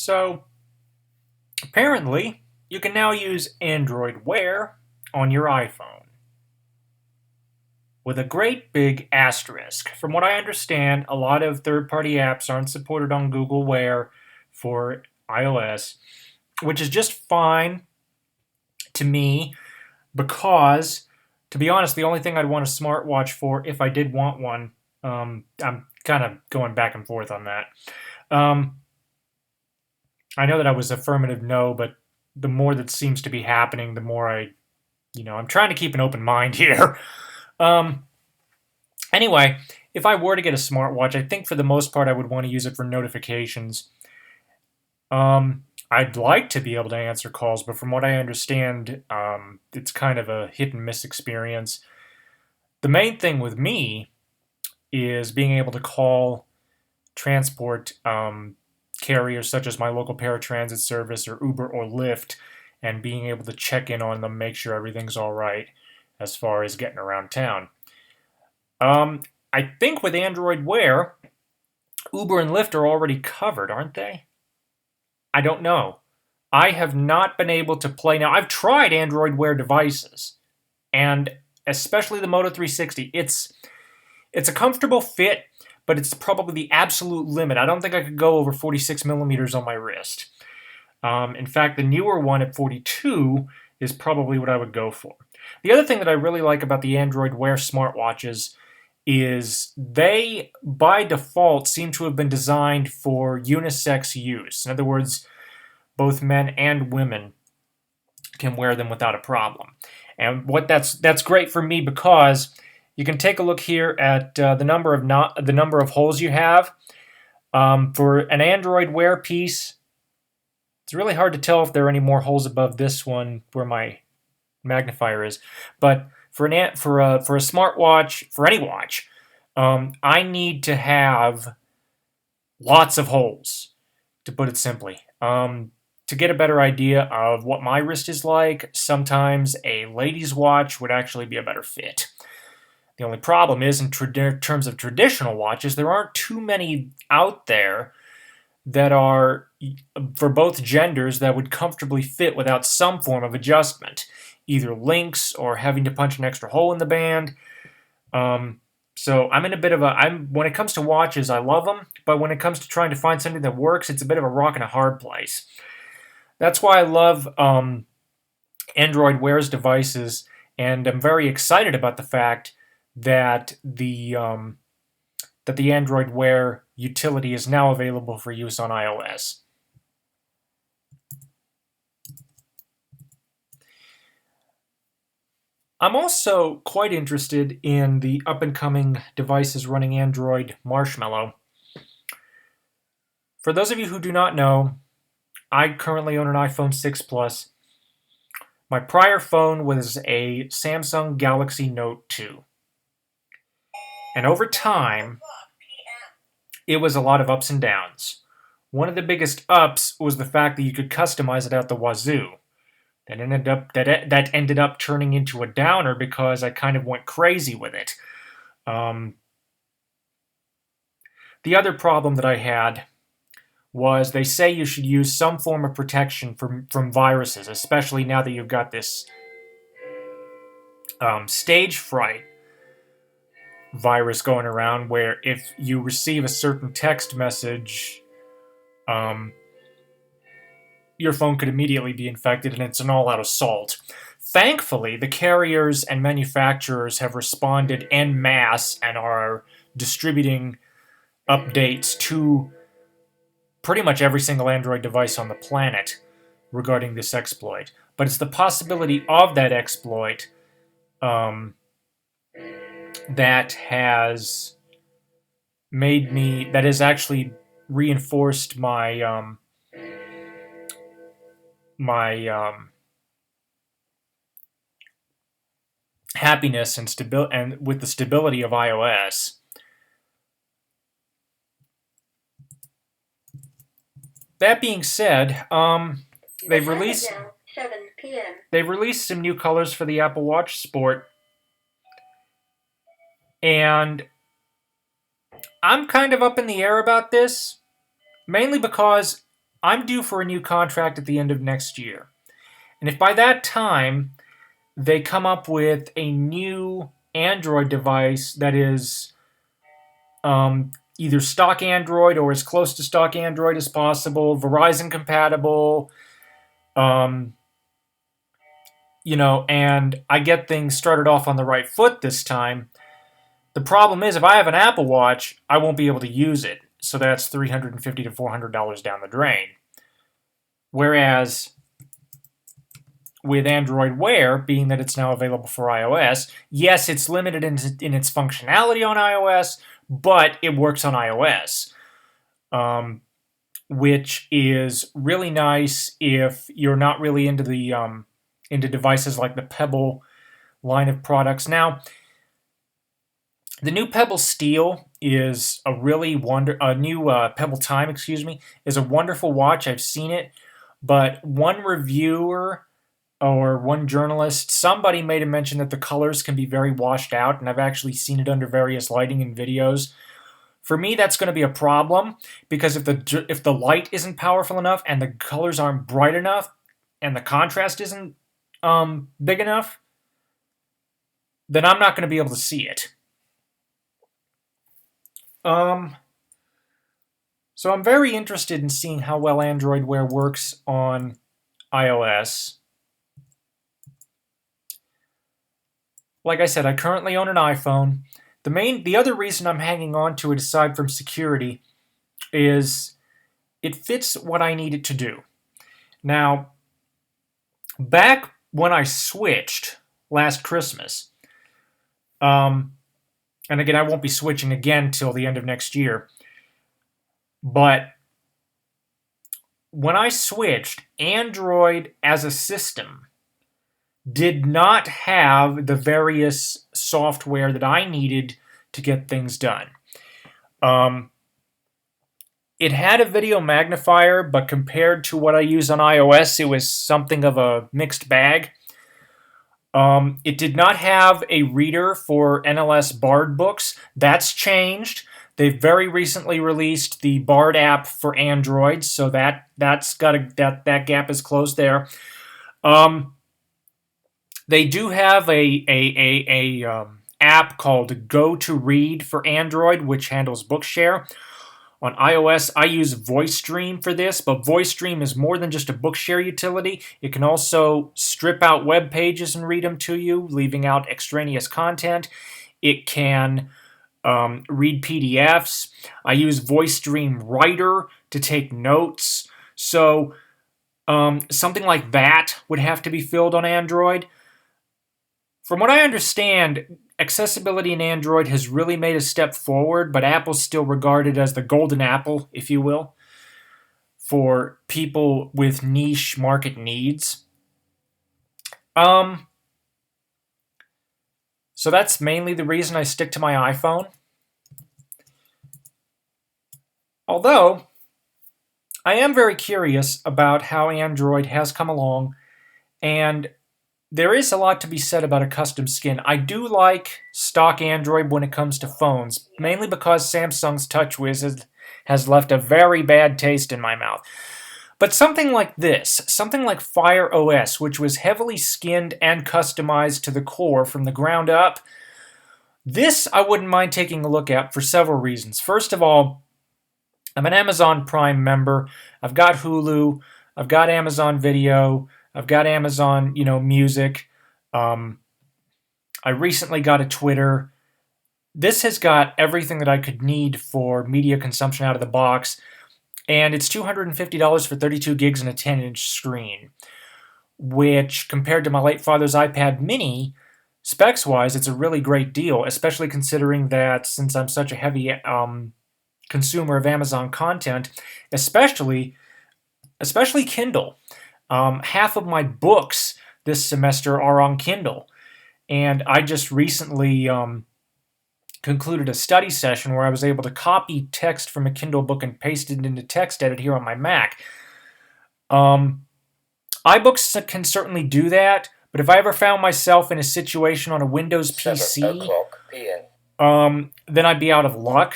So, apparently, you can now use Android Wear on your iPhone with a great big asterisk. From what I understand, a lot of third party apps aren't supported on Google Wear for iOS, which is just fine to me because, to be honest, the only thing I'd want a smartwatch for if I did want one, I'm kind of going back and forth on that. Um, I know that I was affirmative no, but the more that seems to be happening, the more I'm trying to keep an open mind here. Um, anyway, if I were to get a smartwatch, I think for the most part I would want to use it for notifications. I'd like to be able to answer calls, but from what I understand, it's kind of a hit and miss experience. The main thing with me is being able to call transport carriers such as my local paratransit service or Uber or Lyft and being able to check in on them, make sure everything's all right as far as getting around town. Um, I think with Android Wear, Uber and Lyft are already covered, aren't they? I don't know. I have not been able to play. Now, I've tried Android Wear devices, and especially the Moto 360. It's a comfortable fit, but it's probably the absolute limit. I don't think I could go over 46 millimeters on my wrist. In fact, the newer one at 42 is probably what I would go for. The other thing that I really like about the Android Wear smartwatches is they, by default, seem to have been designed for unisex use. In other words, both men and women can wear them without a problem. And that's great for me because you can take a look here at the number of holes you have for an Android Wear piece. It's really hard to tell if there are any more holes above this one where my magnifier is, but for a smartwatch, for any watch, I need to have lots of holes, to put it simply. To get a better idea of what my wrist is like, sometimes a lady's watch would actually be a better fit. The only problem is, in terms of traditional watches, there aren't too many out there that are for both genders that would comfortably fit without some form of adjustment, either links or having to punch an extra hole in the band. So I'm in a bit of when it comes to watches, I love them, but when it comes to trying to find something that works, it's a bit of a rock and a hard place. That's why I love Android Wear's devices, and I'm very excited about the fact that the Android Wear utility is now available for use on iOS. I'm also quite interested in the up-and-coming devices running Android Marshmallow. For those of you who do not know, I currently own an iPhone 6 Plus. My prior phone was a Samsung Galaxy Note 2. And over time, it was a lot of ups and downs. One of the biggest ups was the fact that you could customize it out the wazoo. That ended up turning into a downer because I kind of went crazy with it. The other problem that I had was they say you should use some form of protection from viruses, especially now that you've got this stage fright virus going around where if you receive a certain text message, your phone could immediately be infected, and it's an all-out assault. Thankfully, the carriers and manufacturers have responded en masse and are distributing updates to pretty much every single Android device on the planet regarding this exploit. But it's the possibility of that exploit that has actually reinforced my happiness and with the stability of iOS. That being said, they've released 7 p.m. They've released some new colors for the Apple Watch Sport, and I'm kind of up in the air about this, mainly because I'm due for a new contract at the end of next year. And if by that time they come up with a new Android device that is either stock Android or as close to stock Android as possible, Verizon compatible, and I get things started off on the right foot this time. The problem is, if I have an Apple Watch, I won't be able to use it. So that's $350 to $400 down the drain. Whereas with Android Wear, being that it's now available for iOS, yes, it's limited in its functionality on iOS, but it works on iOS, which is really nice if you're not really into the into devices like the Pebble line of products. Now, the new Pebble Steel is a really new Pebble Time, is a wonderful watch. I've seen it, but one reviewer or one journalist, somebody made a mention that the colors can be very washed out, and I've actually seen it under various lighting and videos. For me, that's going to be a problem, because if the light isn't powerful enough and the colors aren't bright enough and the contrast isn't big enough, then I'm not going to be able to see it. So I'm very interested in seeing how well Android Wear works on iOS. Like I said, I currently own an iPhone. The other reason I'm hanging on to it, aside from security, is it fits what I need it to do. Now, back when I switched last Christmas, and again, I won't be switching again till the end of next year, but when I switched, Android as a system did not have the various software that I needed to get things done. It had a video magnifier, but compared to what I use on iOS, it was something of a mixed bag. It did not have a reader for NLS BARD books. That's changed. They've very recently released the BARD app for Android, so that gap is closed there. They do have a app called Go to Read for Android, which handles Bookshare. On iOS, I use VoiceStream for this, but VoiceStream is more than just a Bookshare utility. It can also strip out web pages and read them to you, leaving out extraneous content. It can read PDFs. I use VoiceStream Writer to take notes. So something like that would have to be filled on Android. From what I understand, accessibility in Android has really made a step forward, but Apple's still regarded as the golden apple, if you will, for people with niche market needs. So that's mainly the reason I stick to my iPhone. Although, I am very curious about how Android has come along, and there is a lot to be said about a custom skin. I do like stock Android when it comes to phones, mainly because Samsung's TouchWiz has left a very bad taste in my mouth. But something like this, something like Fire OS, which was heavily skinned and customized to the core from the ground up, this I wouldn't mind taking a look at for several reasons. First of all, I'm an Amazon Prime member. I've got Hulu. I've got Amazon Video. I've got Amazon, Music. I recently got a Twitter. This has got everything that I could need for media consumption out of the box, and it's $250 for 32 gigs and a 10-inch screen, which, compared to my late father's iPad mini, specs-wise, it's a really great deal, especially considering that since I'm such a heavy consumer of Amazon content, especially Kindle. Half of my books this semester are on Kindle, and I just recently concluded a study session where I was able to copy text from a Kindle book and paste it into TextEdit here on my Mac. iBooks can certainly do that, but if I ever found myself in a situation on a Windows PC, then I'd be out of luck,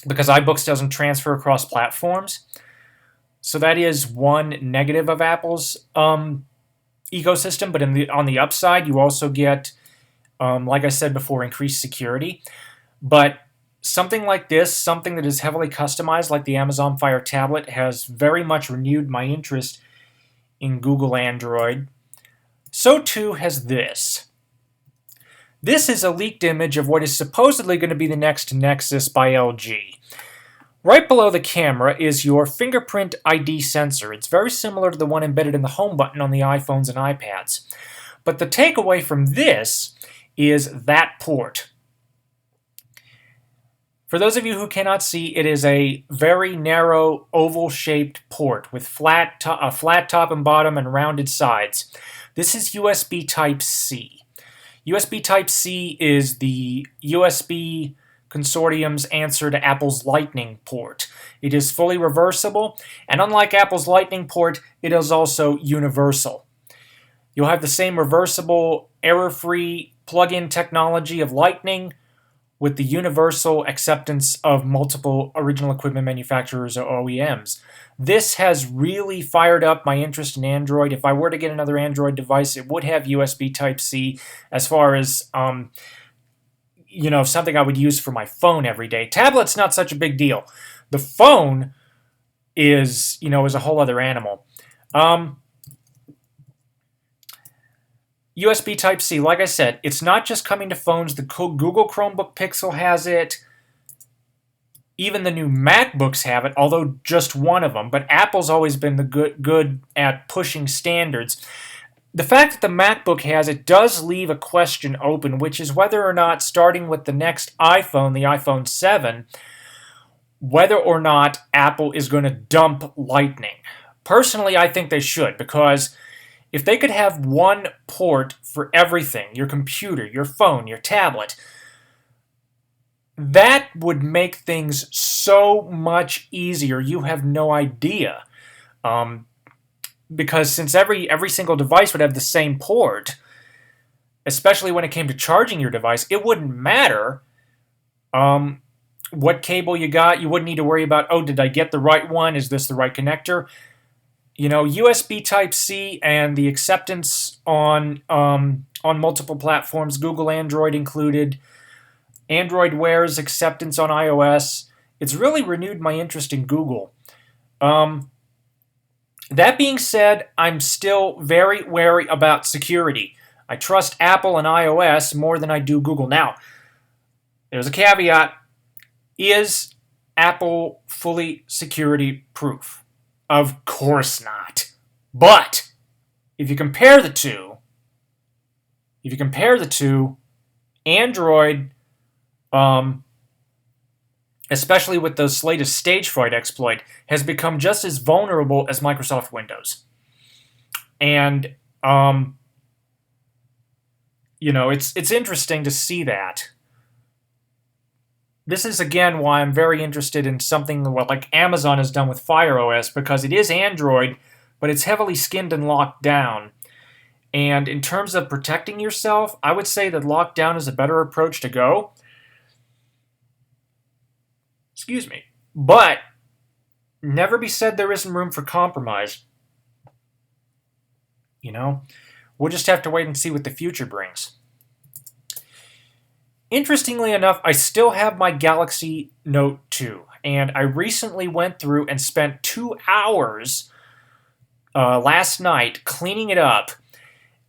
because iBooks doesn't transfer across platforms. So that is one negative of Apple's ecosystem. But on the upside, you also get, like I said before, increased security. But something like this, something that is heavily customized, like the Amazon Fire tablet, has very much renewed my interest in Google Android. So too has this. This is a leaked image of what is supposedly going to be the next Nexus by LG. Right below the camera is your fingerprint ID sensor. It's very similar to the one embedded in the home button on the iPhones and iPads. But the takeaway from this is that port. For those of you who cannot see, it is a very narrow, oval-shaped port with a flat top and bottom and rounded sides. This is USB Type-C. USB Type-C is the USB Consortium's answer to Apple's Lightning port. It is fully reversible, and unlike Apple's Lightning port, it is also universal. You'll have the same reversible, error-free plug-in technology of Lightning with the universal acceptance of multiple original equipment manufacturers or OEMs. This has really fired up my interest in Android. If I were to get another Android device, it would have USB Type-C as far as something I would use for my phone every day. Tablet's not such a big deal. The phone is a whole other animal. USB Type-C, like I said, it's not just coming to phones. The Google Chromebook Pixel has it. Even the new MacBooks have it, although just one of them. But Apple's always been the good at pushing standards. The fact that the MacBook has it does leave a question open, which is whether or not, starting with the next iPhone, the iPhone 7, whether or not Apple is going to dump Lightning. Personally, I think they should, because if they could have one port for everything, your computer, your phone, your tablet, that would make things so much easier. You have no idea. Because since every single device would have the same port, especially when it came to charging your device, it wouldn't matter what cable you got. You wouldn't need to worry about, oh, did I get the right one? Is this the right connector? USB Type-C and the acceptance on multiple platforms, Google Android included, Android Wear's acceptance on iOS, it's really renewed my interest in Google. That being said, I'm still very wary about security. I trust Apple and iOS more than I do Google. Now, there's a caveat. Is Apple fully security-proof? Of course not. But if you compare the two, Android, especially with the latest stage fright exploit, has become just as vulnerable as Microsoft Windows. And it's interesting to see that. This is, again, why I'm very interested in something like Amazon has done with Fire OS, because it is Android, but it's heavily skinned and locked down. And in terms of protecting yourself, I would say that lockdown is a better approach to go. Excuse me. But never be said there isn't room for compromise. We'll just have to wait and see what the future brings. Interestingly enough, I still have my Galaxy Note 2, and I recently went through and spent 2 hours last night cleaning it up,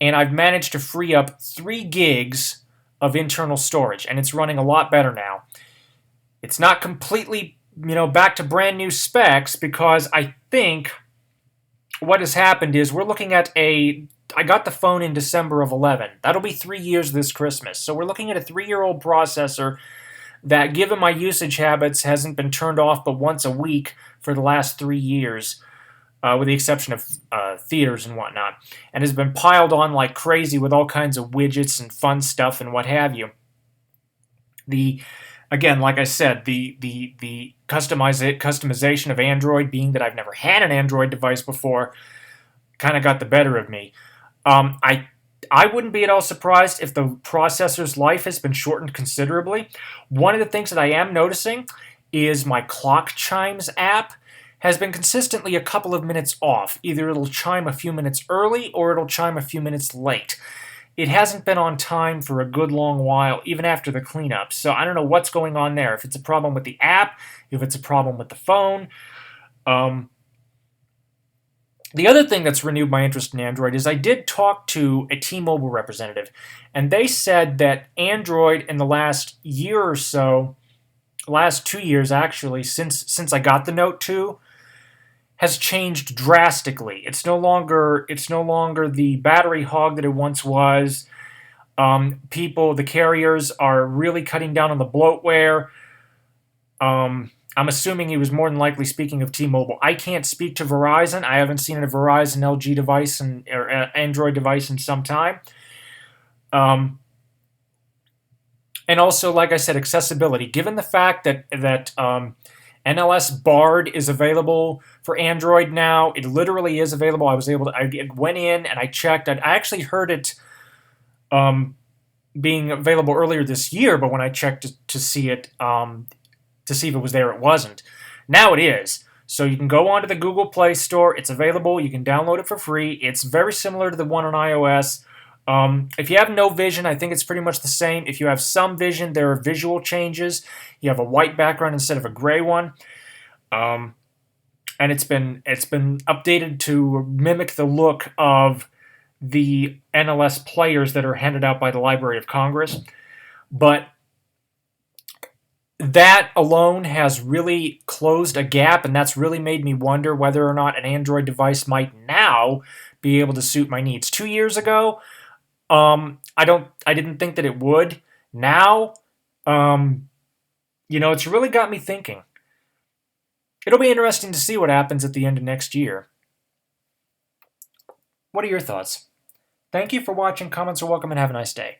and I've managed to free up 3 gigs of internal storage, and it's running a lot better now. It's not completely, back to brand new specs, because I think what has happened is we're looking at I got the phone in December of 11. That'll be 3 years this Christmas. So we're looking at a 3-year-old processor that, given my usage habits, hasn't been turned off but once a week for the last 3 years, with the exception of theaters and whatnot, and has been piled on like crazy with all kinds of widgets and fun stuff and what have you. Again, like I said, the customization of Android, being that I've never had an Android device before, kind of got the better of me. I wouldn't be at all surprised if the processor's life has been shortened considerably. One of the things that I am noticing is my Clock Chimes app has been consistently a couple of minutes off. Either it'll chime a few minutes early or it'll chime a few minutes late. It hasn't been on time for a good long while, even after the cleanup. So I don't know what's going on there. If it's a problem with the app, if it's a problem with the phone. The other thing that's renewed my interest in Android is I did talk to a T-Mobile representative, and they said that Android in the last year or so, last 2 years actually, since I got the Note 2, has changed drastically. It's no longer the battery hog that it once was. The carriers are really cutting down on the bloatware. I'm assuming he was more than likely speaking of T-Mobile. I can't speak to Verizon. I haven't seen a Verizon LG device or Android device in some time. And also, like I said, accessibility. Given the fact that NLS BARD is available for Android now, it literally is available. I went in and I checked. I actually heard it being available earlier this year, but when I checked to see it. To see if it was there, it wasn't. Now it is. So you can go onto the Google Play Store. It's available. You can download it for free. It's very similar to the one on iOS. If you have no vision, I think it's pretty much the same. If you have some vision, there are visual changes. You have a white background instead of a gray one. And it's been updated to mimic the look of the NLS players that are handed out by the Library of Congress. But that alone has really closed a gap, and that's really made me wonder whether or not an Android device might now be able to suit my needs. 2 years ago, I didn't think that it would. Now, it's really got me thinking. It'll be interesting to see what happens at the end of next year. What are your thoughts? Thank you for watching. Comments are welcome, and have a nice day.